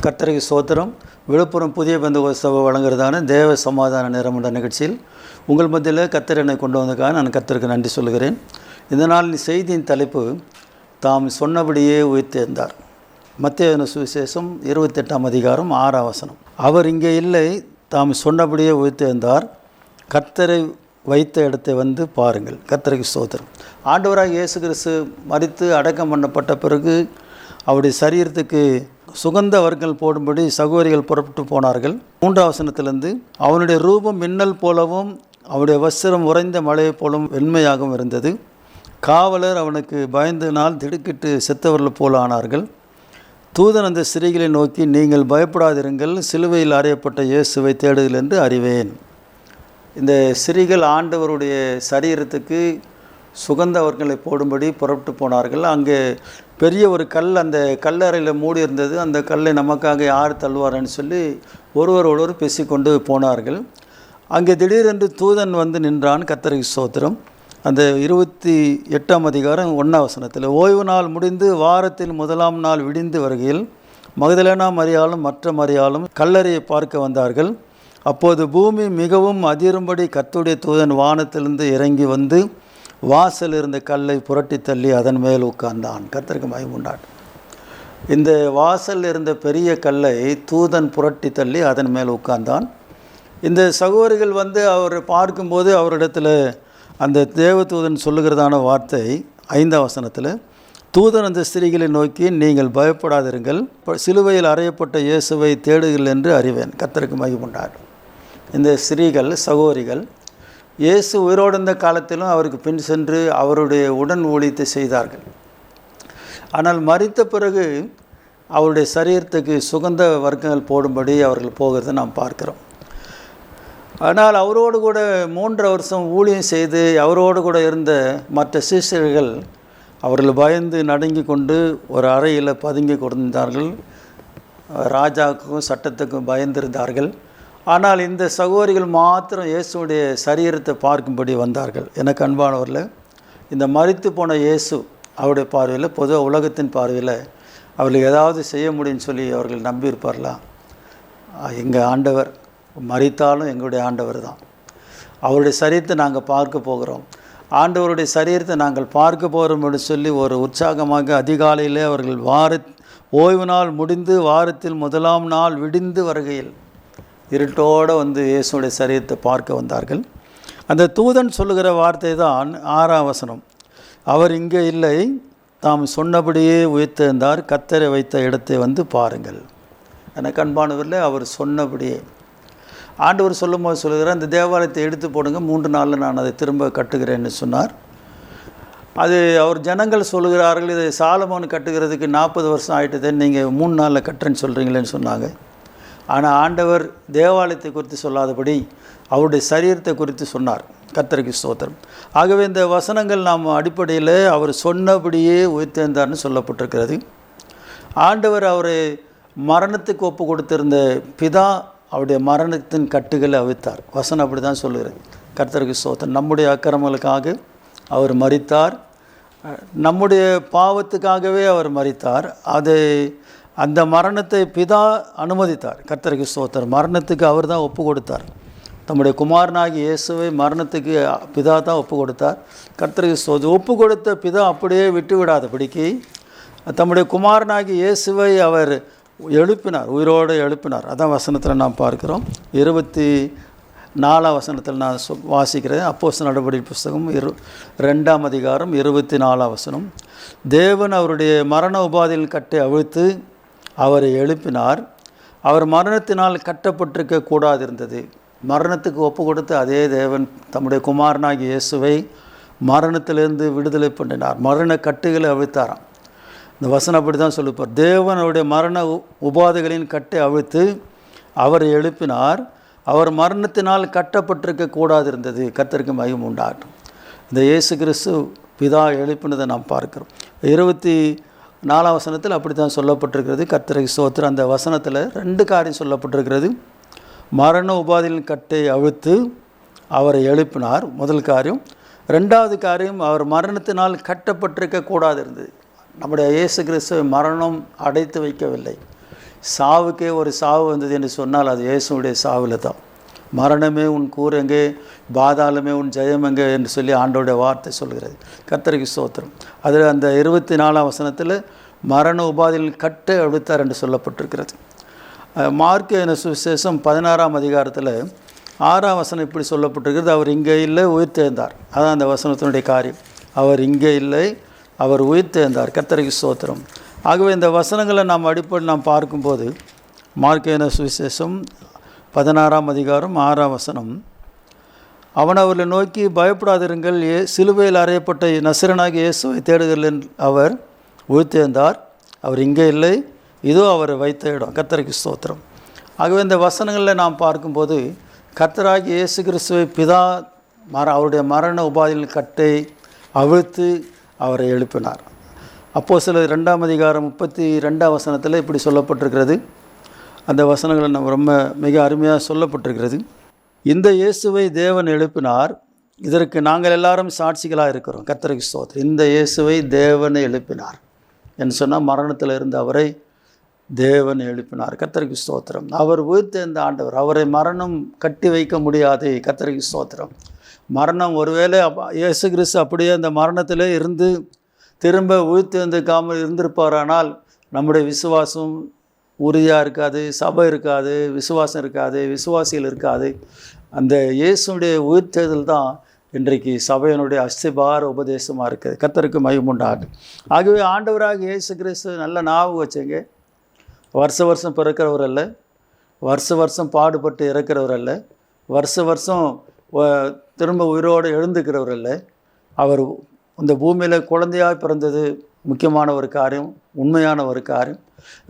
கர்த்தருக்கு ஸ்தோத்திரம். விழுப்புரம் புதிய பெந்தகோஸ்து சபை வழங்குறதான தேவ சமாதான நேரம் என்ற நிகழ்ச்சியில் உங்கள் மத்தியில் கர்த்தர் என்னை கொண்டு வந்ததுக்காக நான் கர்த்தருக்கு நன்றி சொல்கிறேன். இந்த நாள் செய்தியின் தலைப்பு தாம் சொன்னபடியே உயிர்த்தெழுந்தார். மத்தேயு சுவிசேஷம் 28ஆம் அதிகாரம் 6ஆம் வசனம். அவர் இங்கே இல்லை, தாம் சொன்னபடியே உயிர்த்தெழுந்தார், கர்த்தரை வைத்த இடத்தை வந்து பாருங்கள். கர்த்தருக்கு ஸ்தோத்திரம். ஆண்டவராக இயேசு கிறிஸ்து மரித்து அடக்கம் பண்ணப்பட்ட பிறகு அவருடைய சரீரத்துக்கு சுகந்த வர்க்கங்கள் போடும்படி சகோதரிகள் புறப்பட்டு போனார்கள். 3ஆம் வசனத்திலிருந்து, அவனுடைய ரூபம் மின்னல் போலவும் அவருடைய வஸ்திரம் உறைந்த மழையை போலவும் வெண்மையாகவும் இருந்தது. காவலர் அவனுக்கு பயந்ததினால் திடுக்கிட்டு செத்தவர்கள் போல ஆனார்கள். தூதன் அந்த ஸ்திரீகளை நோக்கி, நீங்கள் பயப்படாதிருங்கள், சிலுவையில் அறையப்பட்ட இயேசுவை தேடுங்கள் என்று அறிவேன். இந்த ஸ்திரீகள் ஆண்டவருடைய சரீரத்துக்கு சுகந்த வர்க்கங்களை போடும்படி புறப்பட்டு போனார்கள். அங்கே பெரிய ஒரு கல் அந்த கல்லறையில் மூடி இருந்தது. அந்த கல்லை நமக்காக யார் தள்ளுவார்னு சொல்லி ஒருவரோடு பேசிக்கொண்டு போனார்கள். அங்கே திடீரென்று தூதன் வந்து நின்றான். கர்த்தருக்கு ஸ்தோத்திரம். அந்த 28ஆம் அதிகாரம் 1ஆம் வசனத்தில், ஓய்வு நாள் முடிந்து வாரத்தில் 1ஆம் நாள் விடிந்து வருகையில் மகதலேனா மரியாளும் மற்ற மரியாளும் கல்லறையை பார்க்க வந்தார்கள். அப்போது பூமி மிகவும் அதிரும்படி கர்த்தருடைய தூதன் வானத்திலிருந்து இறங்கி வந்து வாசல் இருந்த கல்லை புரட்டி தள்ளி அதன் மேல் உட்கார்ந்தான். கர்த்தருக்கு மகிமை உண்டாகட்டும். இந்த வாசல் இருந்த பெரிய கல்லை தூதன் புரட்டி தள்ளி அதன் மேல் உட்கார்ந்தான். இந்த சகோதரிகள் வந்து அவர் பார்க்கும்போது அவரிடத்தில் அந்த தேவதூதன் சொல்லுகிறதான வார்த்தை 5ஆம் வசனத்தில், தூதன் அந்த ஸ்திரீகளை நோக்கி, நீங்கள் பயப்படாதிருங்கள், சிலுவையில் அறையப்பட்ட இயேசுவை தேடுங்கள் என்று அறிவேன். கர்த்தருக்கு மகிமை உண்டாகட்டும். இந்த ஸ்திரீகள் சகோதரிகள் இயேசு உயிரோடு இருந்த காலத்திலும் அவருக்கு பின் சென்று அவருடைய உடன் ஊழியத்தை செய்தார்கள். ஆனால் மரித்த பிறகு அவருடைய சரீரத்துக்கு சுகந்த வர்க்கங்கள் போடும்படி அவர்கள் போகிறத நாம் பார்க்கிறோம். ஆனால் அவரோடு கூட 3 வருஷம் ஊழியம் செய்து அவரோடு கூட இருந்த மற்ற சீஷர்கள் அவர்கள் பயந்து நடுங்கி கொண்டு ஒரு அறையில் பதுங்கி கொண்டிருந்தார்கள். ராஜாவுக்கும் சட்டத்துக்கும் பயந்திருந்தார்கள். ஆனால் இந்த சகோதரிகள் மாத்திரம் இயேசுடைய சரீரத்தை பார்க்கும்படி வந்தார்கள். எனக்கு அன்பானவரில், இந்த மரித்து போன இயேசு அவருடைய பார்வையில், பொதுவாக உலகத்தின் பார்வையில் அவர்களுக்கு ஏதாவது செய்ய முடியும்னு சொல்லி அவர்கள் நம்பியிருப்பார்களா? எங்கள் ஆண்டவர் மரித்தாலும் எங்களுடைய ஆண்டவர் தான். அவருடைய சரீரத்தை நாங்கள் பார்க்க போகிறோம், ஆண்டவருடைய சரீரத்தை நாங்கள் பார்க்க போகிறோம் என்று சொல்லி ஒரு உற்சாகமாக அதிகாலையிலே அவர்கள் ஓய்வு நாள் முடிந்து வாரத்தில் 1ஆம் நாள் விடிந்து வருகையில் இருட்டோடு வந்து இயேசுடைய சரீரத்தை பார்க்க வந்தார்கள். அந்த தூதன் சொல்லுகிற வார்த்தை தான் 6ஆம் வசனம். அவர் இங்கே இல்லை, தாம் சொன்னபடியே உயிர்த்தெழுந்தார், கர்த்தரை வைத்த இடத்தை வந்து பாருங்கள். எனக்கு அன்பானவரில், அவர் சொன்னபடியே ஆண்டவர் சொல்லும்போது சொல்லுகிறார், அந்த தேவாலயத்தை எடுத்து போடுங்க, 3 நாளில் நான் அதை திரும்ப கட்டுகிறேன்னு சொன்னார். அது அவர் ஜனங்கள் சொல்லுகிறார்கள், இதை சாலமோன் கட்டுகிறதுக்கு 40 வருஷம் ஆகிட்டதே, நீங்கள் 3 நாளில் கட்டுறேன்னு சொல்கிறீங்களேன்னு சொன்னாங்க. ஆனால் ஆண்டவர் தேவாலயத்தை குறித்து சொல்லாதபடி அவருடைய சரீரத்தை குறித்து சொன்னார். கர்த்தருக்கு ஸ்தோத்திரம். ஆகவே இந்த வசனங்கள் நாம் அடிப்படையில் அவர் சொன்னபடியே உயிர்த்தெழுந்தார்னு சொல்லப்பட்டிருக்கிறது. ஆண்டவர் அவரை மரணத்துக்கு ஒப்பு கொடுத்திருந்த பிதா அவருடைய மரணத்தின் கட்டுகளை அவிழ்த்தார். வசனம் அப்படி தான் சொல்லுகிறது. கர்த்தருக்கு ஸ்தோத்திரம். நம்முடைய அக்கிரமங்களுக்காக அவர் மரித்தார், நம்முடைய பாவத்துக்காகவே அவர் மரித்தார். அந்த மரணத்தை பிதா அனுமதித்தார். கர்த்தருக்கு ஸ்தோத்திரம். மரணத்துக்கு அவர் தான் ஒப்பு கொடுத்தார். தம்முடைய குமாரனாகி இயேசுவை மரணத்துக்கு பிதா தான் ஒப்பு கொடுத்தார். கர்த்தருக்கு ஸ்தோத்திரம். ஒப்பு கொடுத்த பிதா அப்படியே விட்டு விடாதபடிக்கு தம்முடைய குமாரனாகி இயேசுவை அவர் எழுப்பினார், உயிரோடு எழுப்பினார். அதான் வசனத்தில் நாம் பார்க்கிறோம். 24ஆம் வசனத்தில் நான் வாசிக்கிறேன். அப்போஸ்தலர் நடபடிகள் புஸ்தகம் 2ஆம் அதிகாரம் 24ஆம் வசனம். தேவன் அவருடைய மரண உபாதியில் கட்டை அவிழ்த்து அவரை எழுப்பினார். அவர் மரணத்தினால் கட்டப்பட்டிருக்க கூடாதிருந்தது. மரணத்துக்கு ஒப்பு கொடுத்து அதே தேவன் தம்முடைய குமாரனாகிய இயேசுவை மரணத்திலிருந்து விடுதலை பண்ணினார். மரண கட்டுகளை அவிழ்த்தாராம். இந்த வசனம் அப்படி தான் சொல்லிப்பார். தேவன் அவருடைய மரண உபாதைகளின் கட்டை அவிழ்த்து அவரை எழுப்பினார். அவர் மரணத்தினால் கட்டப்பட்டிருக்க கூடாதிருந்தது. கர்த்தருக்கு மகிமை உண்டாகட்டும். இந்த இயேசு கிறிஸ்து பிதா எழுப்பினதை நாம் பார்க்கிறோம். 24ஆம் வசனத்தில் அப்படி தான் சொல்லப்பட்டிருக்கிறது. கர்த்தருக்கு ஸ்தோத்திரம். அந்த வசனத்தில் 2 காரியம் சொல்லப்பட்டிருக்கிறது. மரண உபாதியின் கட்டை அவிழ்த்து அவரை எழுப்பினார், முதல் காரியம். 2வது காரியம், அவர் மரணத்தினால் கட்டப்பட்டிருக்க கூடாது இருந்தது. நம்முடைய இயேசு கிறிஸ்துவை மரணம் அடைத்து வைக்கவில்லை. சாவுக்கே ஒரு சாவு வந்தது என்று சொன்னால் அது இயேசுடைய சாவில் தான். மரணமே உன் கூர் எங்கே, பாதாளமே உன் ஜெயம் எங்கே என்று சொல்லி ஆண்டோடைய வார்த்தை சொல்கிறது. கர்த்தருக்கு ஸ்தோத்திரம். அதில் அந்த 24ஆம் வசனத்தில் மரண உபாதியில் கட்டை அவிழ்த்தார் என்று சொல்லப்பட்டிருக்கிறது. மார்க்கு என சுவிசேஷம் 16ஆம் அதிகாரத்தில் 6ஆம் வசனம் இப்படி சொல்லப்பட்டிருக்கிறது, அவர் இங்கே இல்லை உயிர்த்தெழுந்தார். அதான் அந்த வசனத்தினுடைய காரியம். அவர் இங்கே இல்லை, அவர் உயிர்த்தெழுந்தார். கர்த்தருக்கு ஸ்தோத்திரம். ஆகவே இந்த வசனங்களை நாம் அடிப்படையில் நாம் பார்க்கும்போது மார்க்கு என சுவிசேஷம் 16ஆம் அதிகாரம் 6ஆம் வசனம், அவன் அவர்களை நோக்கி பயப்படாதிருங்கள், சிலுவையில் அறையப்பட்ட நசரனாகிய இயேசுவை தேடுகிறேன், அவர் உயிர்த்தெழுந்தார், அவர் இங்கே இல்லை, இதோ அவரை வைத்த இடம். கர்த்தருக்கு ஸ்தோத்திரம். ஆகவே இந்த வசனங்களில் நாம் பார்க்கும்போது கர்த்தராகிய இயேசு கிறிஸ்துவை பிதா அவருடைய மரண உபாதியில் கட்டை அவிழ்த்து அவரை எழுப்பினார். அப்போஸ்தலர் 2ஆம் அதிகாரம் 32ஆம் வசனத்தில் இப்படி சொல்லப்பட்டிருக்கிறது. அந்த வசனங்கள் நம்ம ரொம்ப மிக அருமையாக சொல்லப்பட்டிருக்கிறது. இந்த இயேசுவை தேவன் எழுப்பினார், இதற்கு நாங்கள் எல்லாரும் சாட்சிகளாக இருக்கிறோம். கர்த்தருக்கு ஸ்தோத்திரம். இந்த இயேசுவை தேவன் எழுப்பினார் என்று சொன்னால் மரணத்தில் இருந்த அவரை தேவன் எழுப்பினார். கர்த்தருக்கு ஸ்தோத்திரம். அவர் உயிர்த்தெழுந்த ஆண்டவர், அவரை மரணம் கட்டி வைக்க முடியாது. கர்த்தருக்கு ஸ்தோத்திரம். மரணம் ஒருவேளை இயேசு கிறிஸ்து அப்படியே அந்த மரணத்திலே இருந்து திரும்ப உயிர்த்தெழுந்துக்காமல் இருந்திருப்பாரானால் நம்முடைய விசுவாசம் உறுதியாக இருக்காது, சபை இருக்காது, விசுவாசம் இருக்காது, விசுவாசிகள் இருக்காது. அந்த இயேசுடைய உயிர்த்தெழுதல் தான் இன்றைக்கு சபையினுடைய அஸ்திபார உபதேசமாக இருக்குது. கர்த்தருக்கு மகிமை உண்டாகும். ஆகவே ஆண்டவராக இயேசு கிறிஸ்து நல்ல ஞாபகம் வச்சுங்க, வருஷம் பிறக்கிறவர் அல்ல, வருஷம் பாடுபட்டு இறக்கிறவர் அல்ல, வருஷம் திரும்ப உயிரோடு எழுந்துக்கிறவர் அல்ல. அவர் இந்த பூமியில் குழந்தையாக பிறந்தது முக்கியமான ஒரு காரியம், உண்மையான ஒரு காரியம்.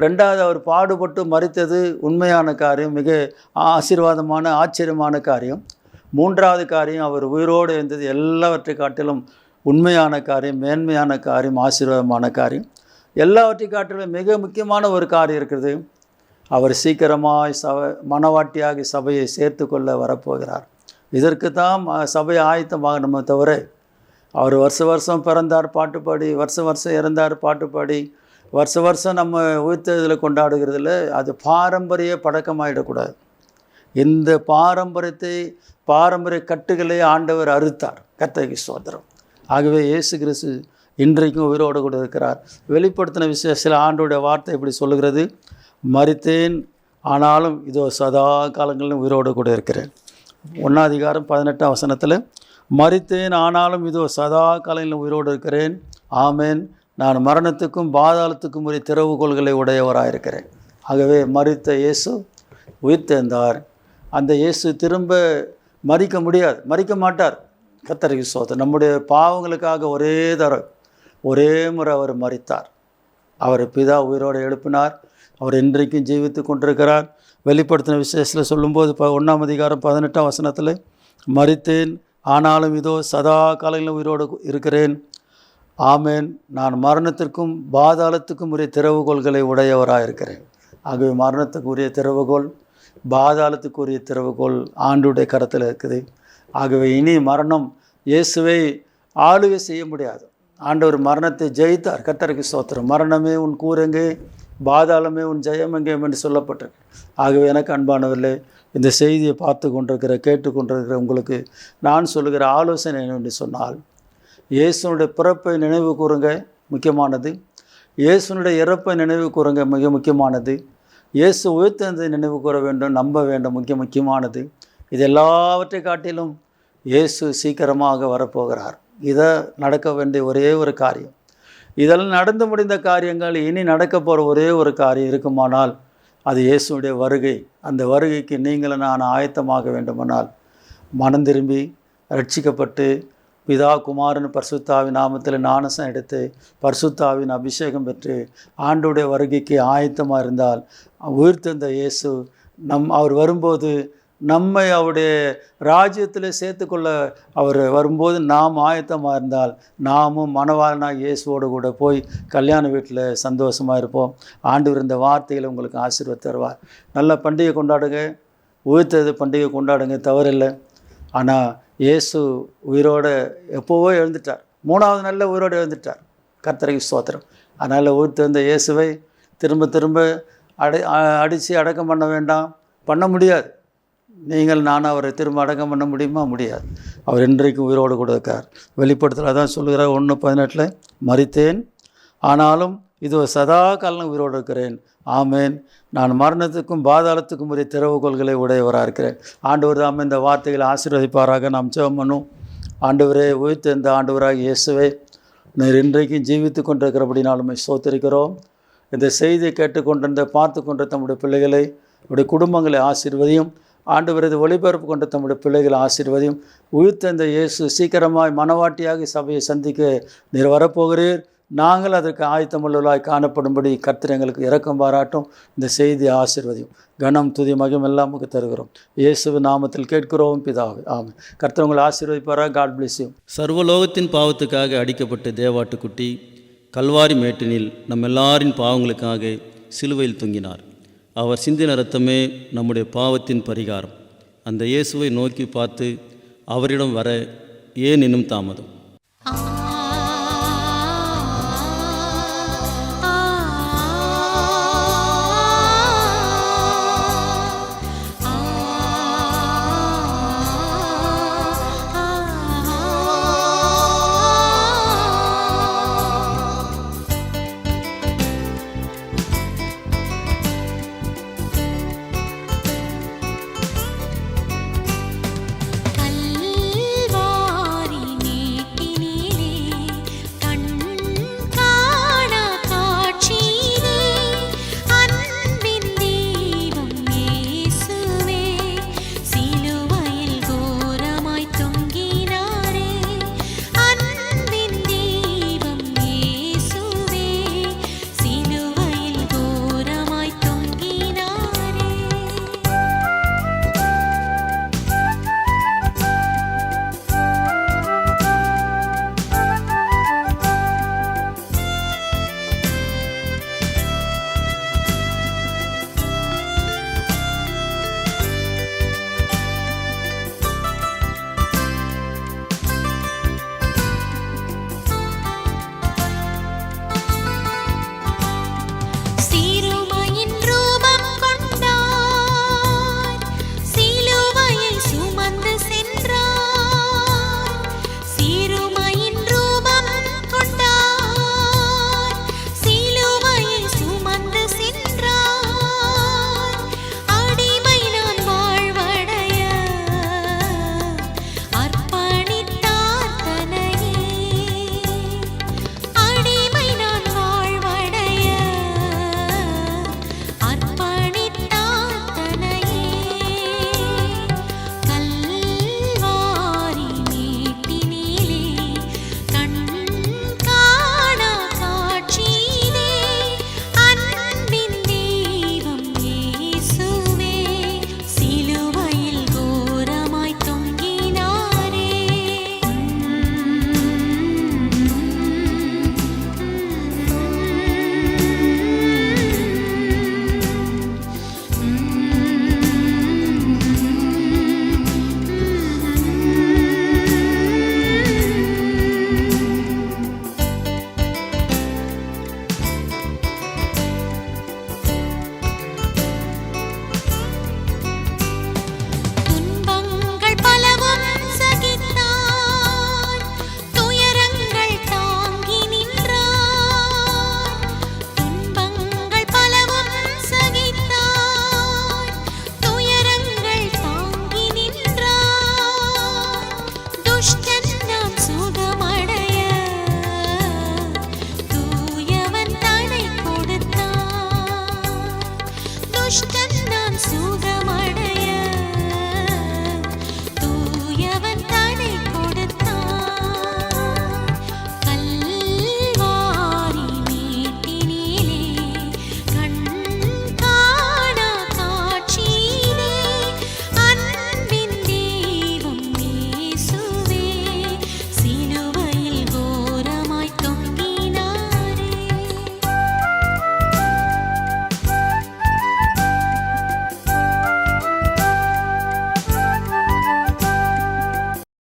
ரெண்டாவது, அவர் பாடுபட்டு மரித்தது உண்மையான காரியம், மிக ஆசீர்வாதமான ஆச்சரியமான காரியம். மூன்றாவது காரியம், அவர் உயிரோடு இருந்தது எல்லாவற்றை காட்டிலும் உண்மையான காரியம், மேன்மையான காரியம், ஆசீர்வாதமான காரியம். எல்லாவற்றை காட்டிலும் மிக முக்கியமான ஒரு காரியம் இருக்கிறது, அவர் சீக்கிரமாய் மனவாட்டியாகி சபையை சேர்த்து கொள்ள வரப்போகிறார். இதற்கு தான் சபையை ஆயத்தமாகணுமே தவிர அவர் வருஷம் பிறந்தார் பாட்டு பாடி, வருஷம் இறந்தார் பாட்டு பாடி, வருஷம் நம்ம உயிர்த்தெழுதலை கொண்டாடுகிறதுல அது பாரம்பரிய பழக்கமாகிடக்கூடாது. இந்த பாரம்பரிய கட்டுகளை ஆண்டவர் அறுத்தார். கர்த்தருக்கு ஸ்தோத்திரம். ஆகவே இயேசு கிறிஸ்து இன்றைக்கும் உயிரோடு கூட இருக்கிறார். வெளிப்படுத்தின விசேஷத்தில் ஆண்டோடைய வார்த்தை இப்படி சொல்லுகிறது, மரித்தேன் ஆனாலும் இதோ சதா காலங்களிலும் உயிரோடு கூட இருக்கிறேன். 1ஆம் அதிகாரம் 18ஆம் வசனத்தில், மரித்தேன் ஆனாலும் இதோ சதா காலங்களிலும் உயிரோடு இருக்கிறேன், ஆமேன், நான் மரணத்துக்கும் பாதாளத்துக்கும் உரிய திறவுகோள்களை உடையவராயிருக்கிறேன். ஆகவே மரித்த இயேசு உயிர்த்தெழுந்தார். அந்த இயேசு திரும்ப மரிக்க முடியாது, மரிக்க மாட்டார். கர்த்தருக்கு ஸ்தோத்திரம். நம்முடைய பாவங்களுக்காக ஒரே முறை அவர் மரித்தார். அவர் பிதா உயிரோடு எழுப்பினார். அவர் இன்றைக்கும் ஜீவித்து கொண்டிருக்கிறார். வெளிப்படுத்தின விசேஷத்தில் சொல்லும்போது 1ஆம் அதிகாரம் 18ஆம் வசனத்தில், மரித்தேன் ஆனாலும் இதோ சதா காலங்களிலும் உயிரோடு இருக்கிறேன், ஆமேன், நான் மரணத்திற்கும் பாதாளத்துக்கும் உரிய திறவுகோள்களை உடையவராக இருக்கிறேன். ஆகவே மரணத்துக்கு உரிய திறவுகோள், பாதாளத்துக்குரிய திறவுகோள் ஆண்டுடைய கரத்தில் இருக்குது. ஆகவே இனி மரணம் இயேசுவை ஆளுகை செய்ய முடியாது. ஆண்டவர் மரணத்தை ஜெயித்தார். கர்த்தருக்கு ஸ்தோத்திரம். மரணமே உன் கூரெங்கே, பாதாளமே உன் ஜெயம் எங்கே என்று சொல்லப்பட்டிருக்கு. ஆகவே எனக்கு அன்பானவர்களே, இந்த செய்தியை பார்த்து கொண்டிருக்கிற கேட்டுக்கொண்டிருக்கிற உங்களுக்கு நான் சொல்லுகிற ஆலோசனை என்று சொன்னால், இயேசுனுடைய பிறப்பை நினைவு கூறுங்க, முக்கியமானது. இயேசுனுடைய இறப்பை நினைவு கூறுங்க, மிக முக்கியமானது. இயேசு உயிர்த்தெழுந்ததை நினைவு கூற வேண்டும், நம்ப வேண்டும், முக்கியமானது. இது எல்லாவற்றை காட்டிலும் இயேசு சீக்கிரமாக வரப்போகிறார். இதை நடக்க வேண்டிய ஒரே ஒரு காரியம். இதெல்லாம் நடந்து முடிந்த காரியங்கள், இனி நடக்க போகிற ஒரே ஒரு காரியம் இருக்குமானால் அது இயேசுடைய வருகை. அந்த வருகைக்கு நீங்களும் நான் ஆயத்தமாக வேண்டுமானால் மனம் திரும்பி ரட்சிக்கப்பட்டு பிதா குமாரன் பரிசுத்தாவின் நாமத்தில் ஞானஸ்நானம் எடுத்து பரிசுத்தாவின் அபிஷேகம் பெற்று ஆண்டுடைய வருகைக்கு ஆயத்தமாக இருந்தால், உயிர்த்தெழுந்த இயேசு அவர் வரும்போது நம்மை அவருடைய ராஜ்யத்தில் சேர்த்துக்கொள்ள அவர் வரும்போது நாம் ஆயத்தமாக இருந்தால், நாமும் மணவாளனாக இயேசுவோடு கூட போய் கல்யாண வீட்டில் சந்தோஷமாக இருப்போம். ஆண்டவர் இந்த வார்த்தைகளை உங்களுக்கு ஆசீர்வாதம் தருவார். நல்ல பண்டிகை கொண்டாடுங்க, உயிர்த்தெழுந்த பண்டிகை கொண்டாடுங்க, தவறில்லை. ஆனால் இயேசு உயிரோடு எப்போவோ எழுந்துட்டார். 3ஆவது நாளில் உயிரோடு எழுந்துட்டார். கர்த்தருக்கு ஸ்தோத்திரம். அதனால் உயிர்த்தெழுந்த இயேசுவை திரும்ப அடித்து அடக்கம் பண்ண வேண்டாம், பண்ண முடியாது. நீங்கள் நான் அவரை திரும்ப அடக்கம் பண்ண முடியுமா? முடியாது. அவர் இன்றைக்கு உயிரோடு கூட இருக்கார். வெளிப்படுத்தல தான் சொல்லுகிறார் 1:18, மரித்தேன் ஆனாலும் இது சதா காலம் உயிரோடு இருக்கிறேன், ஆமேன், நான் மரணத்துக்கும் பாதாளத்துக்கும் உரிய திறவுகோள்களை உடையவராக இருக்கிறேன். ஆண்டவர் தாம் இந்த வார்த்தைகளை ஆசீர்வதிப்பாராக. நாம் ஜெபம் பண்ணும். ஆண்டவரே, உயிர்த்த இந்த ஆண்டவராக இயேசுவே, நீர் இன்றைக்கும் ஜீவித்து கொண்டிருக்கிறபடினாலுமே ஸ்தோத்திரிக்கிறோம். இந்த செய்தியை கேட்டுக்கொண்டிருந்த பார்த்து கொண்ட தம்முடைய பிள்ளைகளை, நம்முடைய குடும்பங்களை ஆசீர்வதியும். ஆண்டவர் இது ஒளிபரப்பு கொண்ட தம்முடைய பிள்ளைகளை ஆசீர்வதியும். உயிர்த்த இந்த இயேசு சீக்கிரமாய் மனவாட்டியாக சபையை சந்திக்க நீர் வரப்போகிறீர். நாங்கள் அதற்கு ஆயத்தமுள்ளவர்களாய் காணப்படும்படி கர்த்தர் எங்களுக்கு இரக்கம் பாராட்டும். இந்த செய்தியை ஆசீர்வதியும். கனம் துதி மகிமை எல்லாம் நமக்கு தருகிறோம். இயேசுவின் நாமத்தில் கேட்கிறோம் பிதாவே, ஆமென். கர்த்தர் உங்களை ஆசீர்வதிப்பாராக. God bless you. சர்வலோகத்தின் பாவத்துக்காக அடிக்கப்பட்ட தேவாட்டுக்குட்டி கல்வாரி மேட்டினில் நம் எல்லாரின் பாவங்களுக்காக சிலுவையில் தொங்கினார். அவர் சிந்தின இரத்தமே நம்முடைய பாவத்தின் பரிகாரம். அந்த இயேசுவை நோக்கி பார்த்து அவரிடம் வர ஏன் இன்னும் தாமதம்? Push